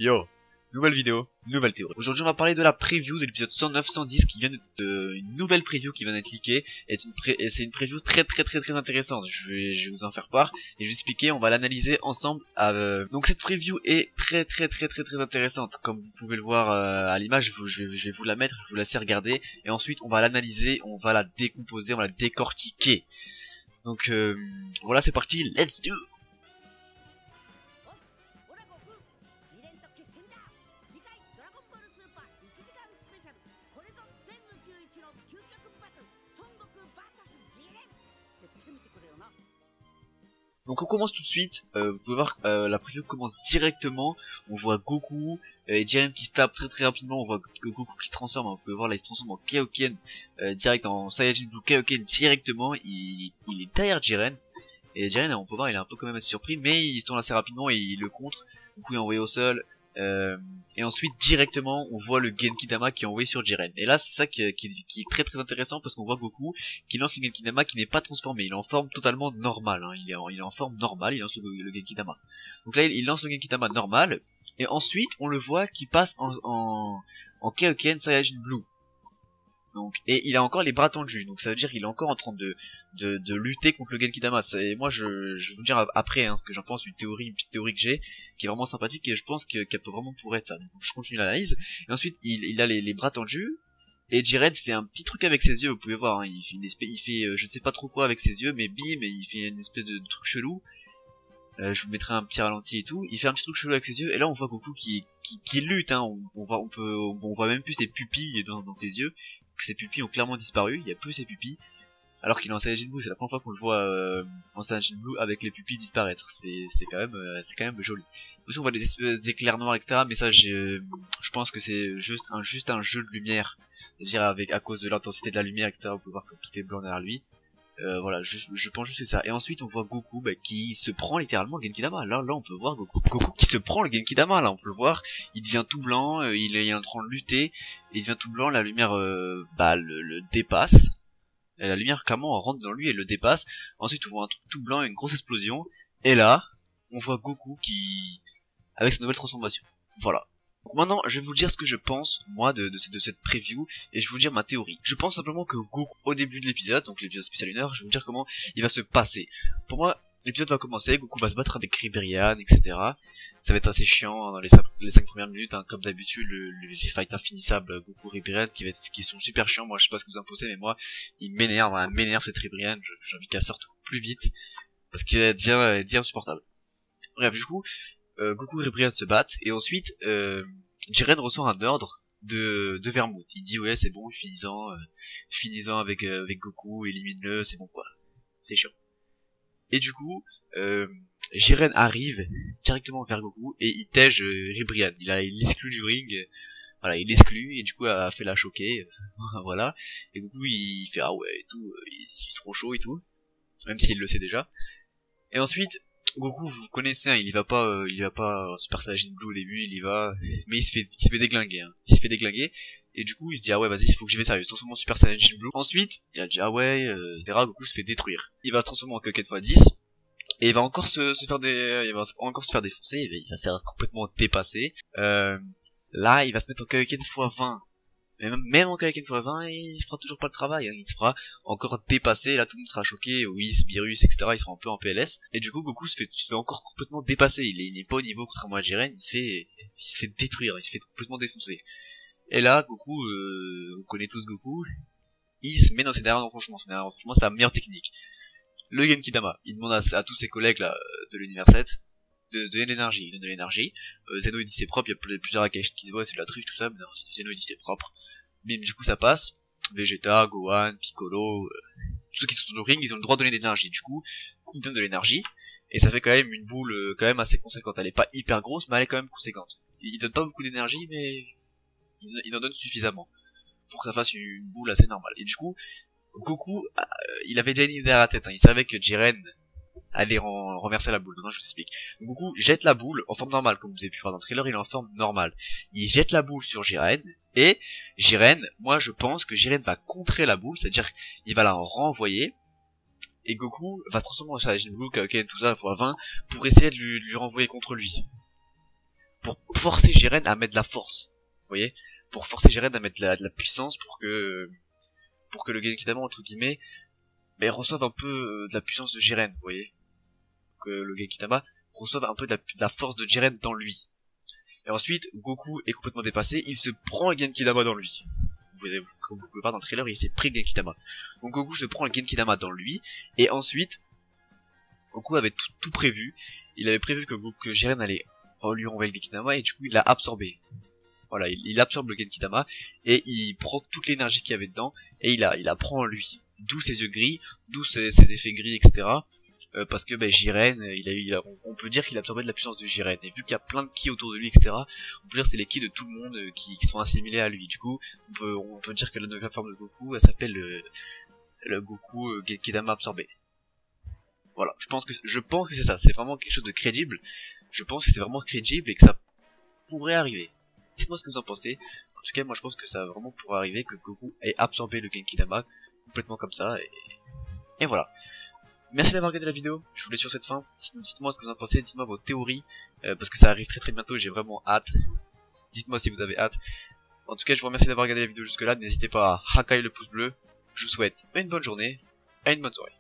Yo, nouvelle vidéo, nouvelle théorie. Aujourd'hui on va parler de la preview de l'épisode 109-110 qui vient d'être une nouvelle preview qui vient d'être leakée et c'est une preview très intéressante. Je vais vous en faire part et je vais expliquer, on va l'analyser ensemble. Donc cette preview est très intéressante, comme vous pouvez le voir à l'image. Je vais vous la mettre, je vous laisser regarder et ensuite on va l'analyser, on va la décomposer, on va la décortiquer. Donc voilà, c'est parti, let's do. Donc on commence tout de suite, vous pouvez voir la preview commence directement, on voit Goku et Jiren qui se tapent très rapidement, on voit Goku qui se transforme, vous pouvez voir là il se transforme en Kaioken direct en Saiyajin Blue Kaioken directement, il est derrière Jiren, et Jiren on peut voir il est un peu quand même assez surpris, mais il se tourne assez rapidement et il le contre, Goku est envoyé au sol, et ensuite directement on voit le Genkidama qui est envoyé sur Jiren, et là c'est ça qui est très intéressant parce qu'on voit Goku qui lance le Genkidama qui n'est pas transformé, il est en forme totalement normale, hein. il est en forme normale, il lance le Genkidama. Donc là il lance le Genkidama normal, et ensuite on le voit qui passe en Kaioken Saiyajin Blue. Donc, et il a encore les bras tendus, donc ça veut dire qu'il est encore en train de lutter contre le Genkidama. Et moi je vais vous dire après ce que j'en pense, une petite théorie que j'ai, qui est vraiment sympathique et je pense qu'elle peut vraiment pourrait être ça. Donc je continue l'analyse, et ensuite il a les bras tendus, et Jiren fait un petit truc avec ses yeux, vous pouvez voir, hein, il fait je ne sais pas trop quoi avec ses yeux, mais bim, il fait une espèce de truc chelou. Je vous mettrai un petit ralenti et tout, il fait un petit truc chelou avec ses yeux, et là on voit Goku qui lutte, hein, on voit même plus ses pupilles dans ses yeux, ses pupilles ont clairement disparu, il n'y a plus ses pupilles, alors qu'il est en Saiyajin Blue, c'est la première fois qu'on le voit en Saiyajin Blue avec les pupilles disparaître, c'est quand même joli. Aussi on voit des espèces d'éclairs noirs, etc., mais ça je pense que c'est juste un jeu de lumière, c'est-à-dire à cause de l'intensité de la lumière, etc., vous pouvez voir que tout est blanc derrière lui. Voilà, je pense juste que c'est ça. Et ensuite on voit Goku qui se prend littéralement le Genkidama. Là on peut voir Goku qui se prend le Genkidama, là on peut le voir, il devient tout blanc, il est en train de lutter, il devient tout blanc, la lumière le dépasse. Et la lumière clairement rentre dans lui et le dépasse. Ensuite on voit un truc tout blanc et une grosse explosion. Et là, on voit Goku avec sa nouvelle transformation. Voilà. Donc maintenant, je vais vous dire ce que je pense, moi, de cette preview, et je vais vous dire ma théorie. Je pense simplement que Goku, au début de l'épisode, donc l'épisode spécial 1 heure, je vais vous dire comment il va se passer. Pour moi, l'épisode va commencer, Goku va se battre avec Ribrianne, etc. Ça va être assez chiant dans les 5 premières minutes, hein, comme d'habitude, les fights infinissables Goku Ribrianne qui sont super chiants. Moi, je sais pas ce que vous en pensez, mais moi, il m'énerve cette Ribrianne, j'ai envie qu'elle sorte plus vite, parce qu'elle devient insupportable. Bref, du coup, Goku et Ribrianne se battent, et ensuite Jiren reçoit un ordre de Vermouth. Il dit ouais c'est bon, finis-en avec Goku, élimine-le, c'est bon quoi. C'est chiant. Et du coup, Jiren arrive directement vers Goku et il tège Ribrianne. Il l'exclut du ring, voilà, il l'exclut et du coup a fait la choquer, voilà. Et Goku il fait ah ouais et tout, ils sont trop chauds et tout, même s'il le sait déjà. Et ensuite Goku, vous connaissez, hein, il va pas Super Saiyajin Blue au début, il y va, mais il se fait déglinguer, hein. Il se fait déglinguer, et du coup, il se dit, ah ouais, vas-y, il faut que j'y vais sérieux, transforme en Super Saiyajin Blue. Ensuite, il a dit, ah ouais, Goku se fait détruire. Il va se transformer en Kaioken x10, et il va encore il va encore se faire défoncer, il va se faire complètement dépasser. Là, il va se mettre en Kaioken x20. Même en Kaioken x20, il fera toujours pas le travail, hein. Il se fera encore dépasser, là tout le monde sera choqué, Whis, Beerus, etc. Ils seront un peu en PLS. Et du coup, Goku se fait encore complètement dépasser. Il n'est pas au niveau contrairement à Jiren, il se fait détruire, il se fait complètement défoncer. Et là, Goku, on connaît tous Goku, il se met dans ses derniers renforcements. Ses derniers renforcements, c'est la meilleure technique. Le Genkidama, il demande à tous ses collègues là, de l'univers 7 de donner de l'énergie. Il donne de l'énergie. Zeno il dit c'est propre, il y a plusieurs Akashi qui se voient, c'est de la triche, tout ça, mais non, Zeno il dit c'est propre. Bim, du coup ça passe. Vegeta, Gohan, Piccolo, tous ceux qui sont sur le ring, ils ont le droit de donner de l'énergie. Du coup, ils donnent de l'énergie, et ça fait quand même une boule quand même assez conséquente. Elle est pas hyper grosse, mais elle est quand même conséquente. Ils donnent pas beaucoup d'énergie, mais ils en donnent suffisamment pour que ça fasse une boule assez normale. Et du coup, Goku, il avait déjà une idée à la tête, hein. Il savait que Jiren allait renverser la boule. Maintenant je vous explique. Goku jette la boule en forme normale, comme vous avez pu voir dans le trailer, il est en forme normale. Il jette la boule sur Jiren, et Jiren, moi je pense que Jiren va contrer la boule, c'est-à-dire il va la renvoyer, et Goku va se transformer en Saiyajin Blue, Kaioken, tout ça, x20, pour essayer de lui renvoyer contre lui. pour forcer Jiren à mettre de la force. Vous voyez, pour forcer Jiren à mettre de la puissance pour que le Genkidama entre guillemets reçoive un peu de la puissance de Jiren, vous voyez, que le Genkidama reçoive un peu de la force de Jiren dans lui. Et ensuite, Goku est complètement dépassé, il se prend le Genkidama dans lui. Comme vous pouvez voir dans le trailer, il s'est pris le Genkidama. Donc Goku se prend le Genkidama dans lui, et ensuite, Goku avait tout prévu. Il avait prévu que Jiren allait lui renvoyer le Genkidama, et du coup il l'a absorbé. Voilà, il absorbe le Genkidama, et il prend toute l'énergie qu'il y avait dedans, et il la prend en lui. D'où ses yeux gris, d'où ses effets gris, etc. Parce que Jiren, on peut dire qu'il a absorbé de la puissance de Jiren, et vu qu'il y a plein de ki autour de lui, etc., on peut dire que c'est les ki de tout le monde qui sont assimilés à lui. Du coup, on peut dire que la nouvelle forme de Goku, elle s'appelle le Goku Genkidama absorbé. Voilà, je pense que c'est ça, c'est vraiment quelque chose de crédible. Je pense que c'est vraiment crédible et que ça pourrait arriver. Dites-moi ce que vous en pensez. En tout cas, moi je pense que ça vraiment pourrait arriver que Goku ait absorbé le Genkidama complètement comme ça, et voilà. Merci d'avoir regardé la vidéo, je vous laisse sur cette fin. Dites-moi ce que vous en pensez, dites-moi vos théories, parce que ça arrive très bientôt et j'ai vraiment hâte. Dites-moi si vous avez hâte. En tout cas, je vous remercie d'avoir regardé la vidéo jusque là, n'hésitez pas à hakaï le pouce bleu. Je vous souhaite une bonne journée et une bonne soirée.